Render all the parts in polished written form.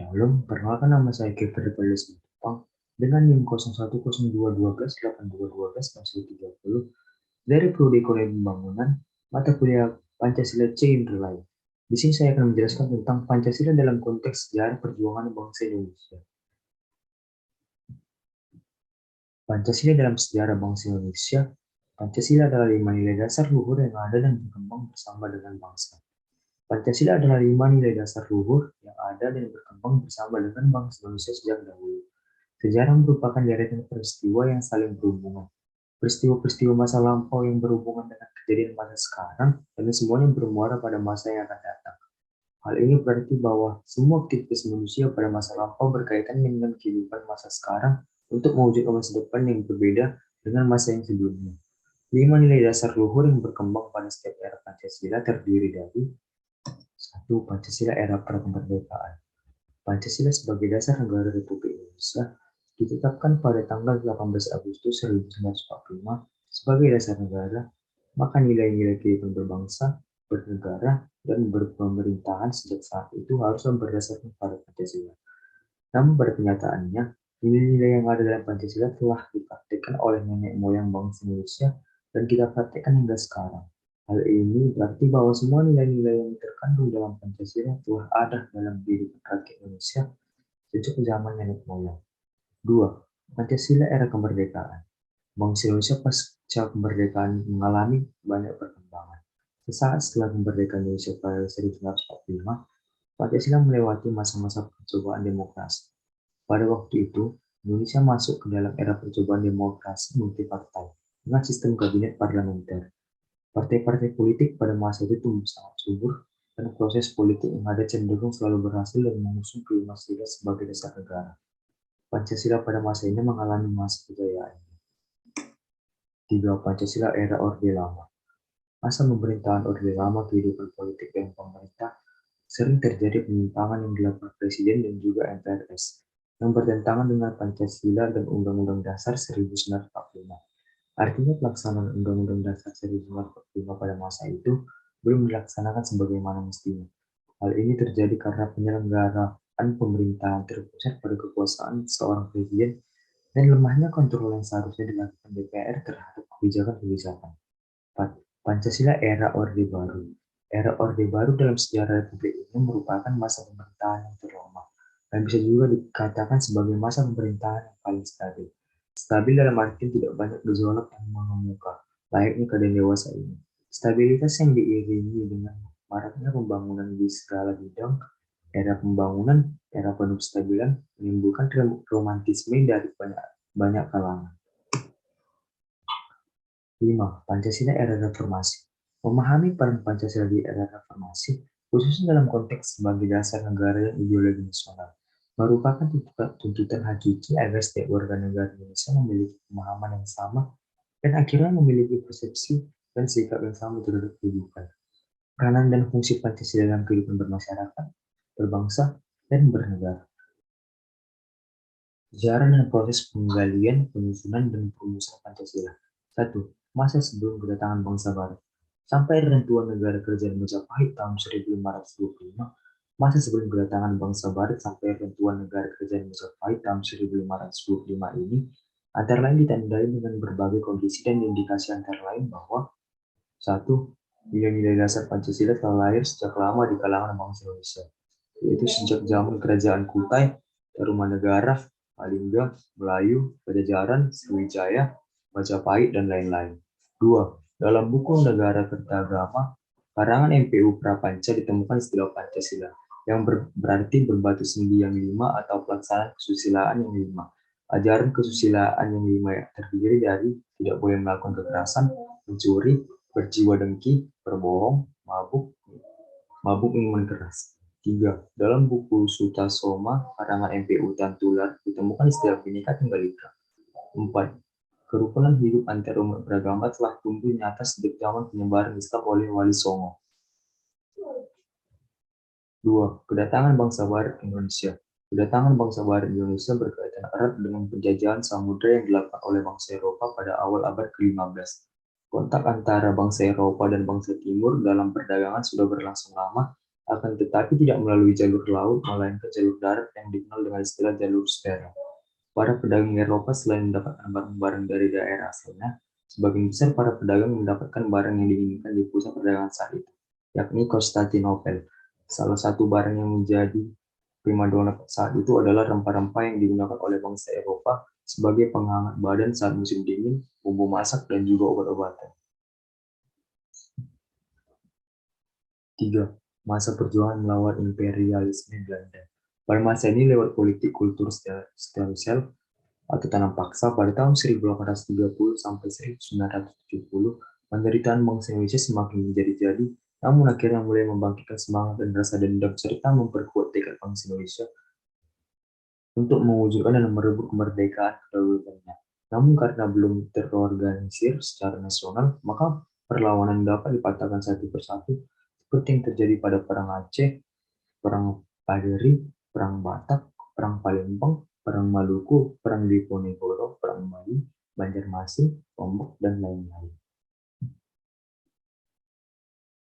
Shalom, perkenalkan nama saya Kevin Repalis Jepang dengan NIM 0102128212-30 dari Prodi Ekonomi Pembangunan, mata kuliah Pancasila C. Interlain. Di sini saya akan menjelaskan tentang Pancasila dalam konteks sejarah perjuangan bangsa Indonesia. Pancasila dalam sejarah bangsa Indonesia. Pancasila adalah 5 nilai dasar luhur yang ada dan berkembang bersama dengan bangsa. Pancasila adalah 5 nilai dasar luhur yang ada dan berkembang bersama dengan bangsa Indonesia sejak dahulu. Sejarah merupakan deretan peristiwa yang saling berhubungan. Peristiwa-peristiwa masa lampau yang berhubungan dengan kejadian masa sekarang, dan semuanya bermuara pada masa yang akan datang. Hal ini berarti bahwa semua aktivitas manusia pada masa lampau berkaitan dengan kehidupan masa sekarang untuk mewujudkan masa depan yang berbeda dengan masa yang sebelumnya. 5 nilai dasar luhur yang berkembang pada setiap era Pancasila terdiri dari 1. Pancasila era prakemerdekaan. Pancasila sebagai dasar negara Republik Indonesia ditetapkan pada tanggal 18 Agustus 1945 sebagai dasar negara, maka nilai-nilai kehidupan berbangsa, bernegara, dan berpemerintahan sejak saat itu haruslah berdasarkan pada Pancasila. Namun pada kenyataannya, nilai-nilai yang ada dalam Pancasila telah dipraktikkan oleh nenek moyang bangsa Indonesia dan kita praktikkan hingga sekarang. Hal ini berarti bahwa semua nilai-nilai yang terkandung dalam Pancasila telah ada dalam kehidupan rakyat Indonesia sejak zaman nenek moyang. 2. Pancasila era kemerdekaan. Bangsa Indonesia pasca kemerdekaan mengalami banyak perkembangan. Sesaat setelah kemerdekaan Indonesia pada 1945, Pancasila melewati masa-masa percobaan demokrasi. Pada waktu itu, Indonesia masuk ke dalam era percobaan demokrasi multipartai dengan sistem kabinet parlementer. Partai-partai politik pada masa itu tumbuh sangat subur, dan proses politik yang ada cenderung selalu berhasil dan mengusung kelima sila sebagai dasar negara. Pancasila pada masa ini mengalami masa kejayaan. 3. Pancasila era Orde Lama. Masa pemerintahan Orde Lama, kehidupan politik dan pemerintah sering terjadi penyimpangan yang dilakukan Presiden dan juga MPRS yang bertentangan dengan Pancasila dan Undang-Undang Dasar 1945. Artinya pelaksanaan Undang-Undang Dasar 1945 pada masa itu belum dilaksanakan sebagaimana mestinya. Hal ini terjadi karena penyelenggaraan pemerintahan terpusat pada kekuasaan seorang presiden dan lemahnya kontrol yang seharusnya dilakukan DPR terhadap kebijakan-kebijakan. 4. Pancasila era Orde Baru. Era Orde Baru dalam sejarah Republik ini merupakan masa pemerintahan yang terlama dan bisa juga dikatakan sebagai masa pemerintahan yang paling stabil. Stabil dalam artian tidak banyak gejolak yang mengemuka, layaknya keadaan dewasa ini. Stabilitas yang diiringi dengan maraknya pembangunan di segala bidang, era pembangunan, era penuh kestabilan, menimbulkan romantisme dari banyak kalangan. 5. Pancasila era reformasi. Memahami peran Pancasila di era reformasi, khususnya dalam konteks sebagai dasar negara dan ideologi nasional, merupakan tuntutan hakiki agar setiap warga negara Indonesia memiliki pemahaman yang sama dan akhirnya memiliki persepsi dan sikap yang sama terhadap kehidupan. Peranan dan fungsi Pancasila dalam kehidupan bermasyarakat, berbangsa, dan bernegara. Sejarah dan proses penggalian, penyusunan, dan perumusan Pancasila. 1. Masa sebelum kedatangan bangsa Barat. Sampai rentuan negara kerajaan Majapahit tahun 1525, masa sebelum kedatangan bangsa Barat sampai rentuan negara kerajaan Majapahit tahun 1525 ini, antara lain ditandai dengan berbagai kondisi dan indikasi antara lain bahwa 1. Nilai-nilai dasar Pancasila telah lahir sejak lama di kalangan bangsa Indonesia, yaitu sejak zaman kerajaan Kutai, Tarumanegara, Palingga, Melayu, Pajajaran, Sriwijaya, Majapahit, dan lain-lain. 2. Dalam buku Negara Kertagama, karangan MPU Prapanca ditemukan istilah Pancasila, yang berarti berbatu sendi yang 5 atau pelaksanaan kesusilaan yang 5. Ajaran kesusilaan yang 5 yang terdiri dari tidak boleh melakukan kekerasan, mencuri, berjiwa dengki, berbohong, mabuk minuman keras. 3. Dalam buku Sutasoma karangan MPU Tantular ditemukan istilah Bhinneka Tunggal Ika. 4. Kerukunan hidup antar umat beragama telah tumbuh nyata sejak zaman penyebaran Islam oleh Wali Songo. 2. Kedatangan bangsa Barat ke Indonesia. Kedatangan bangsa Barat di Indonesia berkaitan erat dengan penjajahan samudera yang dilakukan oleh bangsa Eropa pada awal abad ke-15. Kontak antara bangsa Eropa dan bangsa Timur dalam perdagangan sudah berlangsung lama. akan tetapi tidak melalui jalur laut, melainkan jalur darat yang dikenal dengan istilah jalur udara. Para pedagang Eropa selain mendapatkan barang-barang dari daerah asalnya, sebagian besar para pedagang mendapatkan barang yang diinginkan di pusat perdagangan saat itu, yakni Konstantinopel. Salah satu barang yang menjadi primadona saat itu adalah rempah-rempah yang digunakan oleh bangsa Eropa sebagai penghangat badan saat musim dingin, bumbu masak, dan juga obat-obatan. 3. Masa perjuangan melawan imperialisme Belanda. Pada masa ini lewat politik kultur sel atau tanam paksa pada tahun 1830 sampai 1970, penderitaan bangsa Indonesia semakin menjadi-jadi, namun akhirnya mulai membangkitkan semangat dan rasa dendam serta memperkuat tekad bangsa Indonesia untuk mewujudkan dan merebut kemerdekaan kedaulatannya. Namun karena belum terorganisir secara nasional, maka perlawanan dapat dipatahkan satu persatu, seperti yang terjadi pada Perang Aceh, Perang Paderi, Perang Batak, Perang Palembang, Perang Maluku, Perang Diponegoro, Perang Bali, Banjarmasin, Lombok, dan lain-lain.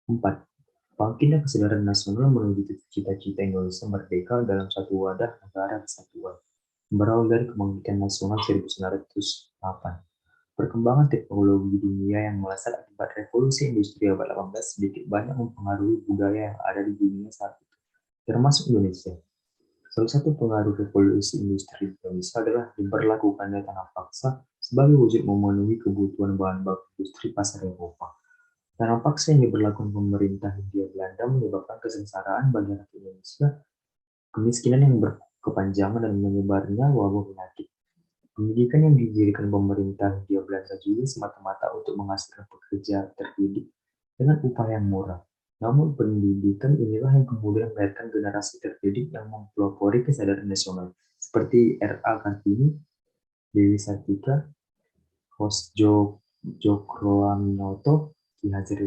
4. Bangkitnya kesadaran nasional menuju cita-cita Indonesia merdeka dalam satu wadah negara kesatuan. Berawal dari kebangkitan nasional 1908. Perkembangan teknologi dunia yang melesat akibat revolusi industri abad 18 sedikit banyak mempengaruhi budaya yang ada di dunia saat itu, termasuk Indonesia. Salah satu pengaruh revolusi industri di Indonesia adalah diberlakukannya tanah paksa sebagai wujud memenuhi kebutuhan bahan baku industri pasar Eropa. Tanah paksa yang diberlakukan pemerintah Hindia Belanda menyebabkan kesengsaraan bagi rakyat Indonesia, kemiskinan yang berkepanjangan dan menyebarnya wabah penyakit. Pendidikan yang didirikan pemerintah Hindia Belanda juga semata-mata untuk menghasilkan pekerja terdidik dengan upah yang murah. Namun pendidikan inilah yang kemudian melahirkan generasi terdidik yang mempelopori kesadaran nasional, seperti R.A. Kartini, Dewi Sartika, Hosjo Djokroaminoto, Ki Hajar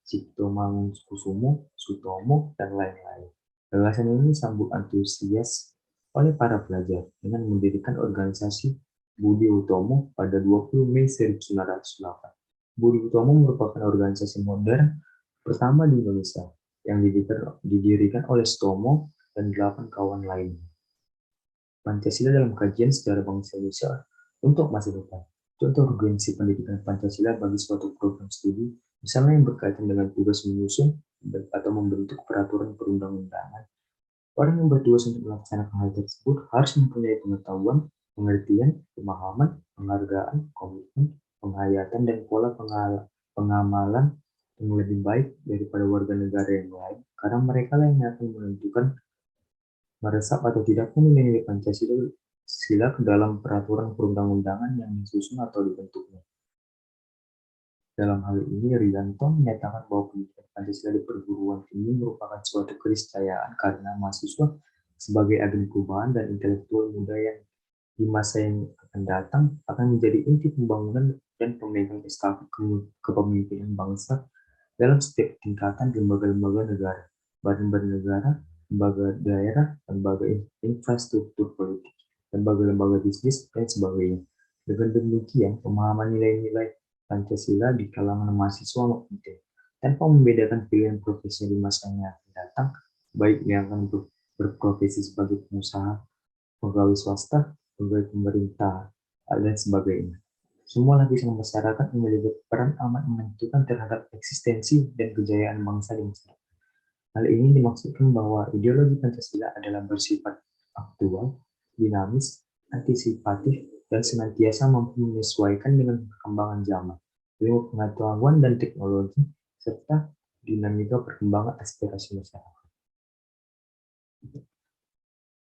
Cipto Mangunkusumo, Sutomo, dan lain-lain. Gagasan ini disambut antusias oleh para pelajar dengan mendirikan organisasi Budi Utomo pada 20 Mei 1908. Budi Utomo merupakan organisasi modern pertama di Indonesia yang didirikan oleh Stomo dan 8 kawan lainnya. Pancasila dalam kajian sejarah bangsa Indonesia untuk masa depan. Contoh urgensi pendidikan Pancasila bagi suatu program studi, misalnya yang berkaitan dengan tugas menyusun atau membentuk peraturan perundang-undangan. Orang yang bertugas untuk melaksanakan hal tersebut harus mempunyai pengetahuan, pengertian, pemahaman, penghargaan, komitmen, penghayatan, dan pola pengamalan yang lebih baik daripada warga negara yang lain, karena mereka lah yang akan menentukan meresap atau tidaknya nilai-nilai Pancasila ke dalam peraturan perundang-undangan yang disusun atau dibentuknya. Dalam hal ini, Rianto menyatakan bahwa pendidikan Pancasila di perguruan tinggi merupakan suatu keniscayaan karena mahasiswa sebagai agen perubahan dan intelektual muda yang di masa yang akan datang akan menjadi inti pembangunan dan pemegang estafet kepemimpinan bangsa dalam setiap tingkatan lembaga-lembaga negara, badan-badan negara, lembaga daerah, lembaga infrastruktur politik, lembaga-lembaga bisnis, dan sebagainya. Dengan demikian, pemahaman nilai-nilai Pancasila di kalangan mahasiswa penting, tanpa membedakan pilihan profesi di masa yang akan datang, baik yang akan berprofesi sebagai pengusaha, pegawai swasta, pegawai pemerintah, dan sebagainya. Semua lapisan masyarakat memiliki peran amat menentukan terhadap eksistensi dan kejayaan bangsa di masa depan. Hal ini dimaksudkan bahwa ideologi Pancasila adalah bersifat aktual, dinamis, antisipatif, dan senantiasa mampu menyesuaikan dengan perkembangan zaman, ilmu pengetahuan dan teknologi, serta dinamika perkembangan aspirasi masyarakat.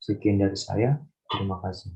Sekian dari saya, terima kasih.